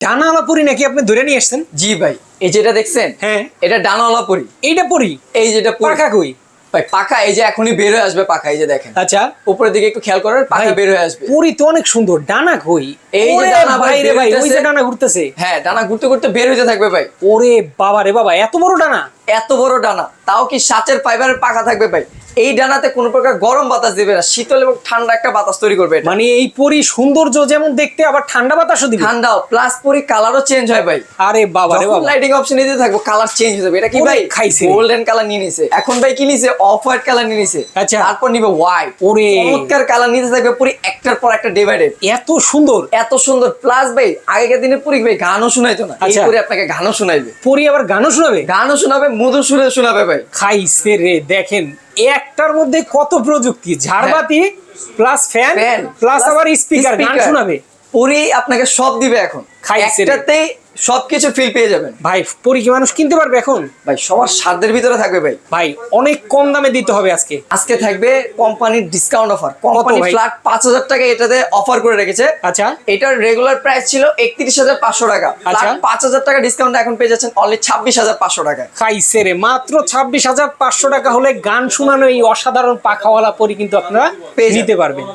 ডানাওয়ালা পরি নাকি আপনি ধরে নিয়ে আসছেন? জি ভাই, এই যেটা দেখছেন, হ্যাঁ এটা ডানাওয়ালা পরি। এইটা পরি? এই যেটা পরি। পাখা কই ভাই পাখা এই যে এখনই বের হয়ে আসবে পাখা, এই যে দেখেন আচ্ছা উপরের দিকে একটু খেয়াল করেন, পাখা ভাই, বের হয়ে আসবে। পরি তো অনেক সুন্দর, ডানা কই? এই যে ওরে ডানা ভাই ভাই রে বের ভাই, ওই হইতেছে। যে ডানা ঘুরতেছে। হ্যাঁ, ডানা ঘুরতে ঘুরতে বের হইতে থাকবে ভাই। ওরে বাবা রে বাবা, এত বড় ডানা! এত বড় ডানা, তাও কি সাঁচের ফাইবারের পাখা থাকবে ভাই। এই ডানাতে কোনো প্রকার গরম বাতাস দিবে না, শীতল এবং ঠান্ডা একটা বাতাস তৈরি করবে এটা। মানে এই পরি সৌন্দর্য যেমন দেখতে, আবার ঠান্ডা বাতাসও দিবে। ঠান্ডাও প্লাস পরি কালারও চেঞ্জ হয় ভাই। আরে বাবা রে বাবা, লাইটিং অপশন দিতে থাকবো কালার চেঞ্জ হয়ে যাবে। এটা কি ওরে ভাই খাইছে। গোল্ডেন কালার নিয়ে নিছে, এখন ভাই কি নিছে অফ হোয়াইট কালার নিয়ে নিছে। আচ্ছা। তারপর নিবে হোয়াইট। ওরে চমৎকার কালার নিতে থাকবে পুরি, একটার পর একটা ডে বাই ডে। এত সুন্দর! এত সুন্দর প্লাস ভাই আগেকার দিনে পুরি ভাই গানও শোনাইতো না, এই আচ্ছা। পুরি আপনাকে গানও শোনাইবে। পরি আবার গানও শোনাবে? গানও শোনাবে, মধুর সুরে শোনাবে ভাই। খাইছে রে, দেখেন একটার মধ্যে কত প্রযুক্তি, ঝাড়বাতি প্লাস ফ্যান ফ্যান প্লাস আবার স্পিকার, গান শোনাবে। পুরি আপনাকে সব দিবে এখন, খাইছে রে। একটাতেই সবকিছু ফিল পেয়ে যাবেন ভাই পরি কি মানুষ কিনতে পারবে এখন? ভাই, সবার সাধ্যের ভিতরে থাকবে ভাই। ভাই অনেক কম দামে দিতে হবে আজকে। আজকে থাকবে কোম্পানির ডিসকাউন্ট অফার, কোম্পানি ভাই? ফ্ল্যাট 5,000 টাকা এটাতে অফার করে রেখেছে। আচ্ছা এটার রেগুলার প্রাইস ছিল 31,500 টাকা, আচ্ছা। 5,000 টাকা ডিসকাউন্ট এখন পেয়ে যাচ্ছেন অনলি 26,500 টাকায়। খাইছে রে, মাত্র 26,500 টাকা হলে গান শোনানো এই অসাধারণ পাখাওয়ালা পরি কিন্তু আপনারা পেয়ে যাবেন। নিতে পারবেন।